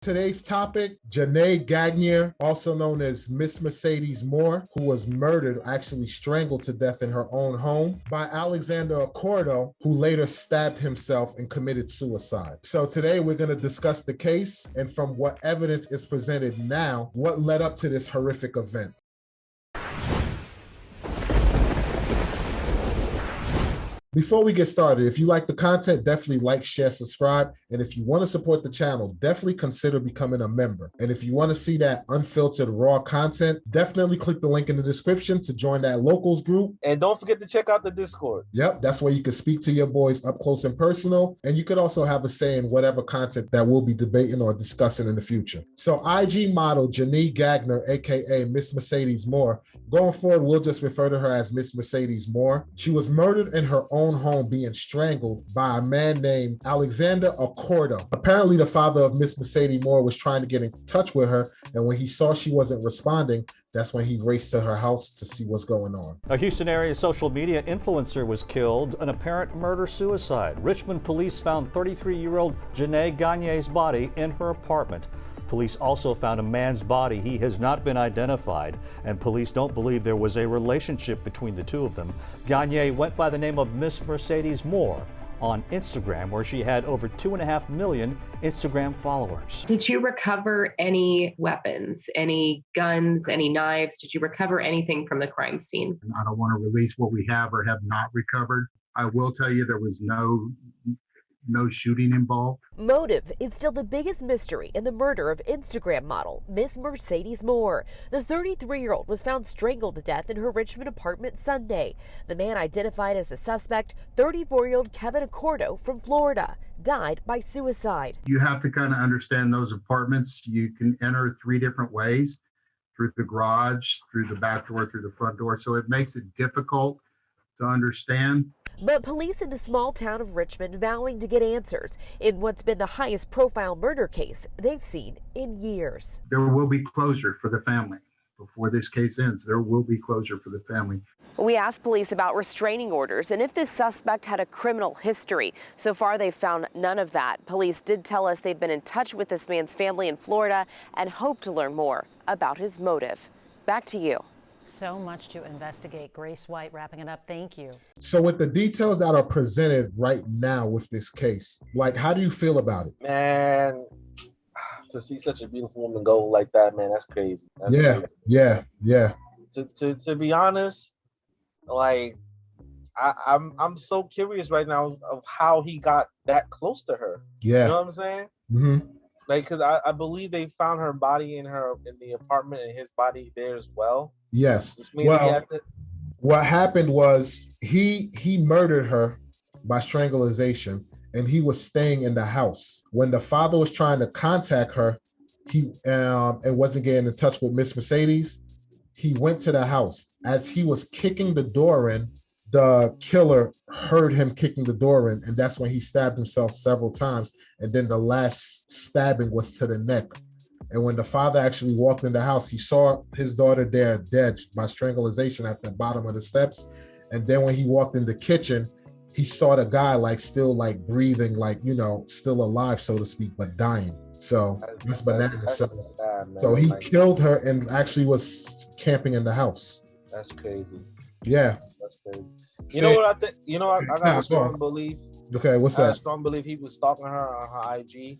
Today's topic, Jenae Gagnier, also known as Miss Mercedes Morr, who was murdered, actually strangled to death in her own home by Alexander Accorto, who later stabbed himself and committed suicide. So today we're going to discuss the case and from what evidence is presented now, what led up to this horrific event. Before we get started, if you like the content, definitely like, share, subscribe. And if you want to support the channel, definitely consider becoming a member. And if you want to see that unfiltered raw content, definitely click the link in the description to join that locals group. And don't forget to check out the Discord. Yep, that's where you can speak to your boys up close and personal. And you could also have a say in whatever content that we'll be debating or discussing in the future. So IG model Jenae Gagnier, a.k.a. Miss Mercedes Morr. Going forward, we'll just refer to her as Miss Mercedes Morr. She was murdered in her own home, being strangled by a man named Alexander Accorto. Apparently, the father of Miss Mercedes Morr was trying to get in touch with her, and when he saw she wasn't responding, that's when he raced to her house to see what's going on. A Houston area social media influencer was killed, an apparent murder-suicide. Richmond police found 33-year-old Jenae Gagnier's body in her apartment. Police also found a man's body. He has not been identified, and police don't believe there was a relationship between the two of them. Gagnier went by the name of Miss Mercedes Morr on Instagram, where she had over 2.5 million Instagram followers. Did you recover any weapons, any guns, any knives? Did you recover anything from the crime scene? I don't want to release what we have or have not recovered. I will tell you there was no shooting involved. Motive is still the biggest mystery in the murder of Instagram model Miss Mercedes Morr. The 33-year-old was found strangled to death in her Richmond apartment Sunday. The man identified as the suspect, 34-year-old Kevin Accorto from Florida, died by suicide. You have to kind of understand those apartments. You can enter 3 different ways: through the garage, through the back door, through the front door. So it makes it difficult to understand. But police in the small town of Richmond vowing to get answers in what's been the highest profile murder case they've seen in years. There will be closure for the family. Before this case ends, there will be closure for the family. We asked police about restraining orders and if this suspect had a criminal history. So far, they've found none of that. Police did tell us they've been in touch with this man's family in Florida and hope to learn more about his motive. Back to you. So much to investigate. Grace White wrapping it up. Thank you. So with the details that are presented right now with this case, like, how do you feel about it? Man, to see such a beautiful woman go like that, man, that's crazy. That's crazy. Yeah. To be honest, like, I'm so curious right now of how he got that close to her. Yeah. You know what I'm saying? Mm-hmm. Like, because I believe they found her body in the apartment and his body there as well. Yes. Which means well, what happened was he murdered her by strangulation, and he was staying in the house. When the father was trying to contact her, he and wasn't getting in touch with Miss Mercedes, he went to the house. As he was kicking the door in, the killer heard him kicking the door in, and that's when he stabbed himself several times. And then the last stabbing was to the neck. And when the father actually walked in the house, he saw his daughter there dead by strangulation at the bottom of the steps. And then when he walked in the kitchen, he saw the guy still breathing, still alive, so to speak, but dying. So that's bananas. So he killed her and actually was camping in the house. That's crazy. Yeah. That's crazy. You know what I think? You know, I got a strong belief. Okay, what's that? I got a strong belief he was stalking her on her IG.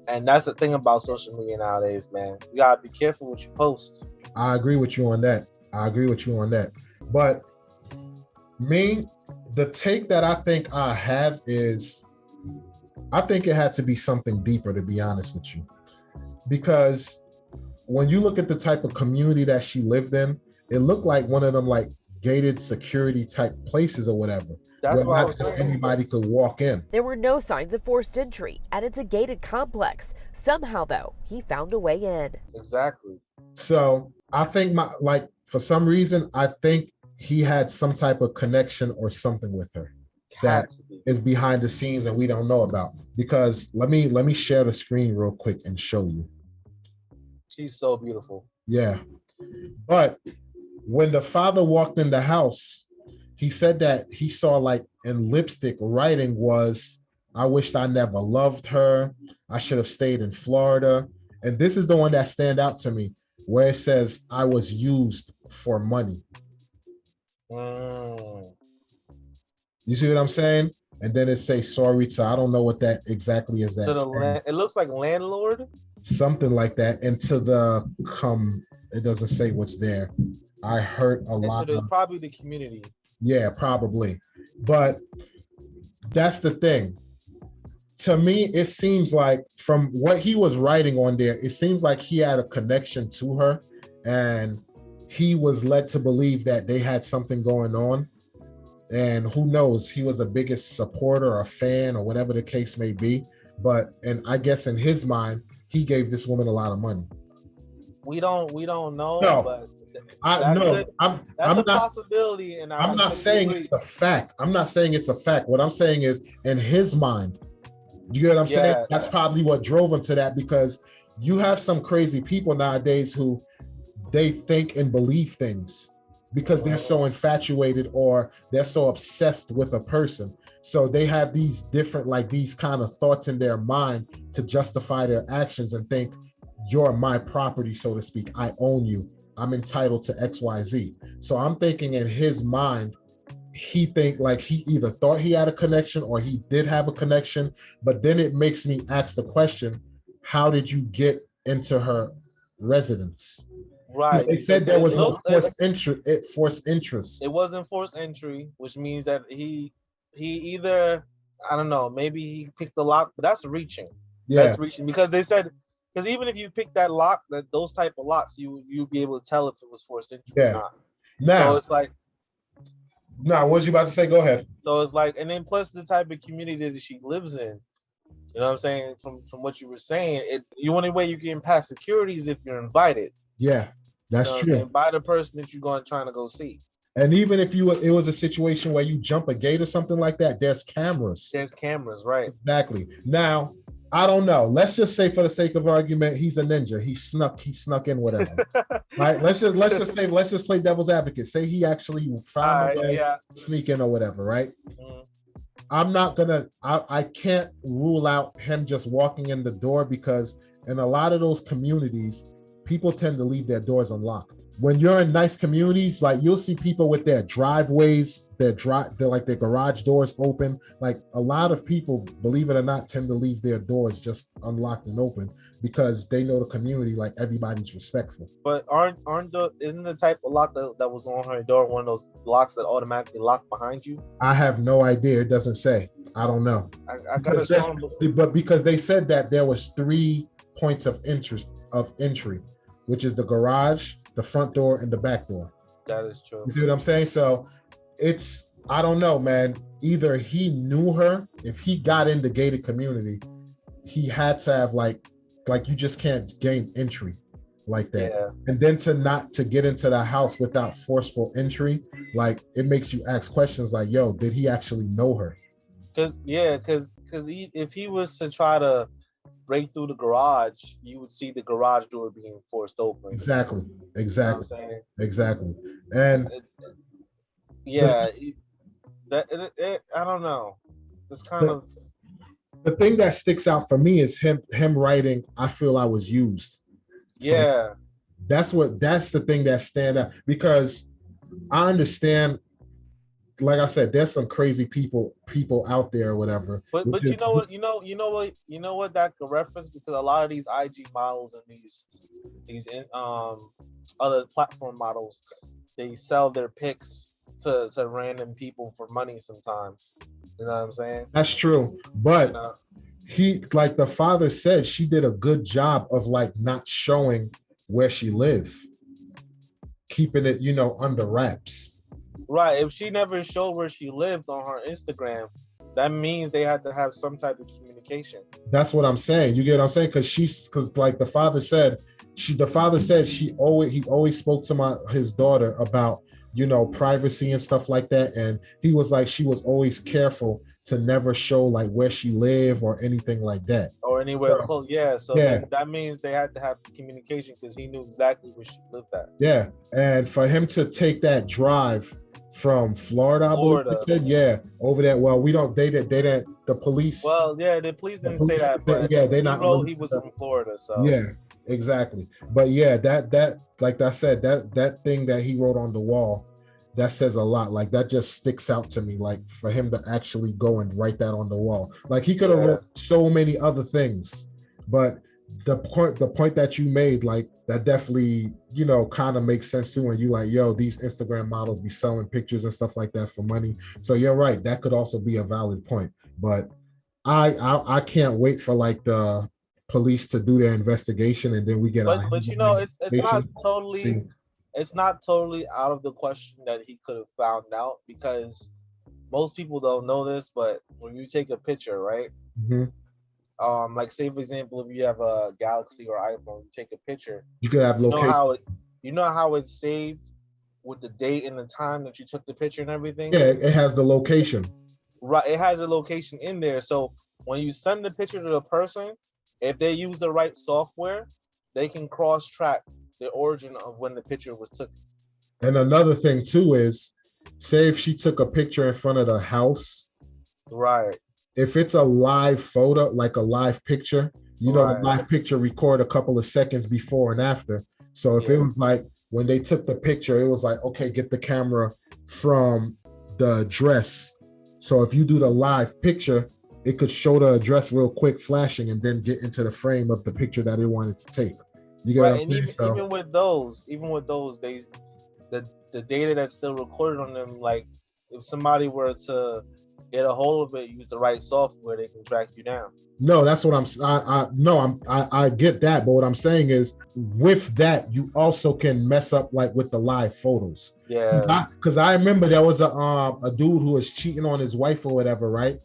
And that's the thing about social media nowadays, man. You gotta be careful what you post. I agree with you on that. But the take that I think I have is, I think it had to be something deeper, to be honest with you. Because when you look at the type of community that she lived in, it looked like one of them gated security type places or whatever. That's why anybody could walk in. There were no signs of forced entry, and it's a gated complex. Somehow, though, he found a way in. Exactly. So I think for some reason, I think he had some type of connection or something with her that is behind the scenes and we don't know about. Because let me share the screen real quick and show you. She's so beautiful. Yeah. But when the father walked in the house, he said that he saw in lipstick writing was I wished I never loved her. I should have stayed in Florida. And this is the one that stand out to me, where it says I was used for money. Mm. You see what I'm saying? And then it says sorry to, I don't know what that exactly is. That It looks like landlord. something like that. And to the it doesn't say what's there. I hurt a lot. Probably the community. Yeah, probably. But that's the thing. To me, it seems like from what he was writing on there, it seems like he had a connection to her and he was led to believe that they had something going on. And who knows, he was the biggest supporter or fan or whatever the case may be. And I guess in his mind, he gave this woman a lot of money. We don't know. No, but I'm a possibility. And I'm not saying it's a fact. I'm not saying it's a fact. What I'm saying is, in his mind, you get what I'm saying? That's probably what drove him to that, because you have some crazy people nowadays who they think and believe things because they're so infatuated or they're so obsessed with a person. So they have these different, like these kind of thoughts in their mind to justify their actions and think, you're my property, so to speak. I own you. I'm entitled to XYZ. So I'm thinking in his mind, he either thought he had a connection or he did have a connection. But then it makes me ask the question, how did you get into her residence? Right. They said there was no forced interest. It wasn't forced entry, which means that he either, I don't know, maybe he picked the lock, but that's reaching. Yeah. That's reaching, because they said, because even if you pick that lock, those type of locks, you'd be able to tell if it was forced entry or not. Now, so it's like, what was you about to say? Go ahead. So it's like, and then plus the type of community that she lives in, you know what I'm saying? From what you were saying, the only way you can pass security is if you're invited. Yeah, that's true. By the person that you're trying to go see. And even if it was a situation where you jump a gate or something like that, there's cameras. There's cameras, right? Exactly. Now, I don't know. Let's just say, for the sake of argument, he's a ninja. He snuck in, whatever. Right? Let's just play devil's advocate. Say he actually found a way to sneak in or whatever, right? Mm-hmm. I can't rule out him just walking in the door, because in a lot of those communities, people tend to leave their doors unlocked. When you're in nice communities, like you'll see people with their driveways, their garage doors open. Like a lot of people, believe it or not, tend to leave their doors just unlocked and open because they know the community, like everybody's respectful. But isn't the type of lock that was on her door one of those locks that automatically lock behind you? I have no idea. It doesn't say. I don't know. I got it. But because they said that there was 3 points of entry, which is the garage, the front door, and the back door. That is true. You see what I'm saying? So I don't know, man. Either he knew her, if he got in the gated community, he had to have like you just can't gain entry like that. Yeah. And then to get into the house without forceful entry, like it makes you ask questions like, yo, did he actually know her? Because if he was to try to break through the garage, you would see the garage door being forced open. Exactly. You know what I'm saying? Exactly. And I don't know. It's kind of the thing that sticks out for me is him writing, I feel I was used. Yeah. That's the thing that stand out, because I understand, like I said, there's some crazy people out there or whatever. But you know what that could reference, because a lot of these IG models and these other platform models, they sell their pics to random people for money sometimes. You know what I'm saying? That's true. But he, like the father said, she did a good job of like not showing where she lived, keeping it, under wraps. Right. If she never showed where she lived on her Instagram, that means they had to have some type of communication. That's what I'm saying. You get what I'm saying? Because like the father said, he always spoke to his daughter about, privacy and stuff like that. And he was like, she was always careful to never show like where she lived or anything like that. Or anywhere So, close. Yeah. So yeah. then that means they had to have communication because he knew exactly where she lived at. Yeah, and for him to take that drive from Florida, I believe Florida. they said, yeah, over there. Well, we don't. They didn't. The police. Well, yeah, the police didn't say that, but yeah, they he not. wrote he was from Florida, so Yeah, exactly. But yeah, that like I said, that thing that he wrote on the wall, that says a lot. Like that just sticks out to me. Like for him to actually go and write that on the wall, like he could have wrote so many other things, but the point that you made, like that definitely, you know, kind of makes sense too. When you like, yo, these Instagram models be selling pictures and stuff like that for money. So you're right, that could also be a valid point. But I can't wait for like the police to do their investigation, and then we get. But you know, it's not totally out of the question that he could have found out, because most people don't know this, but when you take a picture, right? Mm-hmm. Like say for example, if you have a Galaxy or iPhone, you take a picture. You could have location. You know how it's saved with the date and the time that you took the picture and everything. Yeah, it has the location. Right, it has a location in there. So when you send the picture to the person, if they use the right software, they can cross-track the origin of when the picture was taken. And another thing too is, say if she took a picture in front of the house, right? If it's a live photo, like a live picture, you know, the live picture record a couple of seconds before and after. So if it was like when they took the picture, it was like, okay, get the camera from the address. So if you do the live picture, it could show the address real quick, flashing, and then get into the frame of the picture that they wanted to take. You get what I'm saying? Even with those, the data that's still recorded on them, like if somebody were to get a hold of it, use the right software, they can track you down. No, that's what I get that, but what I'm saying is, with that, you also can mess up like with the live photos. Yeah. Because I remember there was a dude who was cheating on his wife or whatever, right?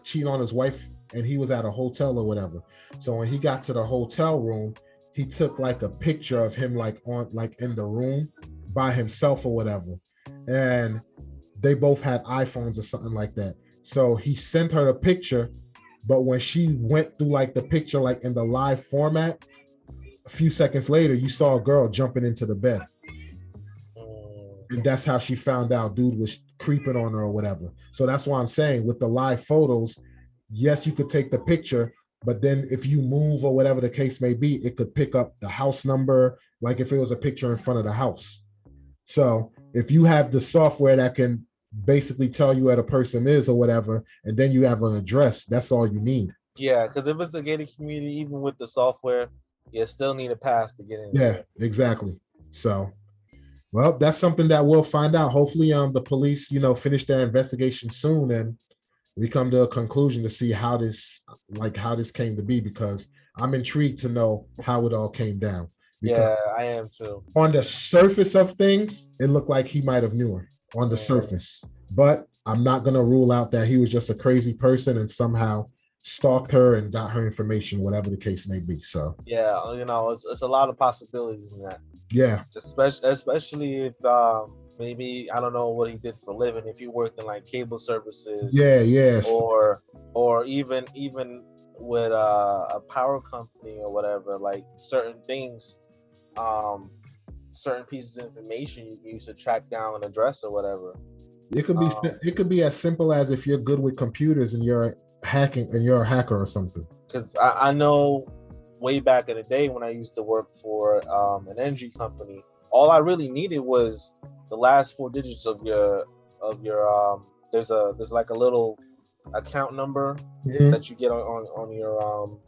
Cheating on his wife, and he was at a hotel or whatever. So when he got to the hotel room, he took like a picture of him like in the room by himself or whatever, and they both had iPhones or something like that. So he sent her a picture, but when she went through like the picture, like in the live format, a few seconds later, you saw a girl jumping into the bed. And that's how she found out dude was creeping on her or whatever. So that's why I'm saying with the live photos, yes, you could take the picture, but then if you move or whatever the case may be, it could pick up the house number, like if it was a picture in front of the house. So if you have the software that can basically tell you where the person is or whatever, and then you have an address, that's all you need. Yeah, because if it's a gated community, even with the software, you still need a pass to get in. Yeah, exactly. So, well, that's something that we'll find out. Hopefully, the police, finish their investigation soon, and we come to a conclusion to see how this came to be, because I'm intrigued to know how it all came down. Yeah, I am too. On the surface of things, it looked like he might have knew her on the surface, but I'm not going to rule out that he was just a crazy person and somehow stalked her and got her information, whatever the case may be. So yeah, it's a lot of possibilities in that. Yeah, especially if maybe, I don't know what he did for a living, if he worked in like cable services, yes, or even with a power company or whatever, like certain things, certain pieces of information you can use to track down an address or whatever. It could be as simple as if you're good with computers and you're hacking and you're a hacker or something. Because I know way back in the day when I used to work for an energy company, all I really needed was the last 4 digits of your there's like a little account number that you get on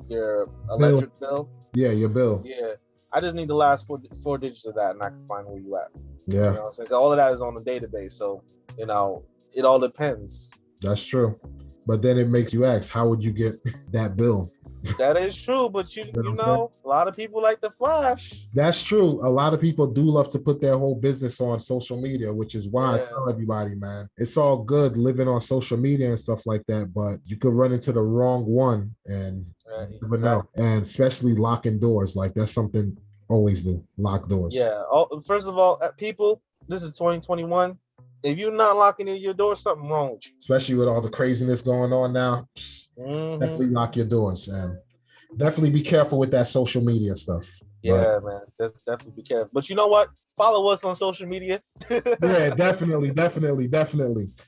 your electric bill. Yeah, your bill. Yeah, I just need the last four digits of that, and I can find where you at. Yeah, it's like all of that is on the database, so it all depends. That's true, but then it makes you ask, how would you get that bill? That is true, but you know, a lot of people like to flash. That's true. A lot of people do love to put their whole business on social media, which is why I tell everybody, man, it's all good living on social media and stuff like that, but you could run into the wrong one and you never know. And especially locking doors, like that's something always do. Lock doors. Yeah. First of all, people, this is 2021. If you're not locking in your door, something wrong with you. Especially with all the craziness going on now. Mhm. Definitely lock your doors and definitely be careful with that social media stuff. Yeah, man. Definitely be careful. But you know what? Follow us on social media. Yeah, definitely.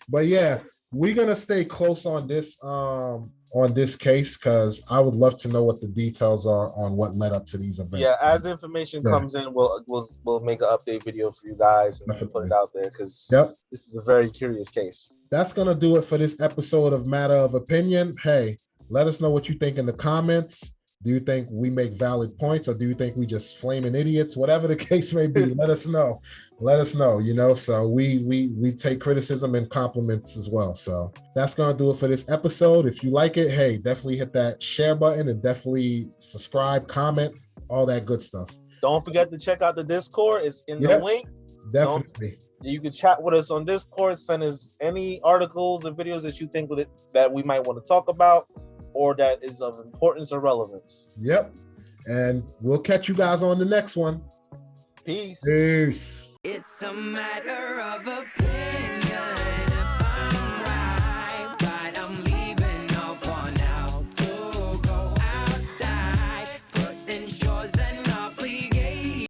But yeah, we're gonna stay close on this case because I would love to know what the details are on what led up to these events. Yeah, as information comes in, we'll make an update video for you guys and put it out there because this is a very curious case. That's gonna do it for this episode of Matter of Opinion. Hey, let us know what you think in the comments. Do you think we make valid points, or do you think we just flaming idiots? Whatever the case may be, let us know. You know, so we take criticism and compliments as well. So that's gonna do it for this episode. If you like it, hey, definitely hit that share button and definitely subscribe, comment, all that good stuff. Don't forget to check out the Discord. It's in the link. Definitely. You can chat with us on Discord. Send us any articles or videos that you think that we might want to talk about, or that is of importance or relevance. Yep. And we'll catch you guys on the next one. Peace. Peace. It's a matter of opinion.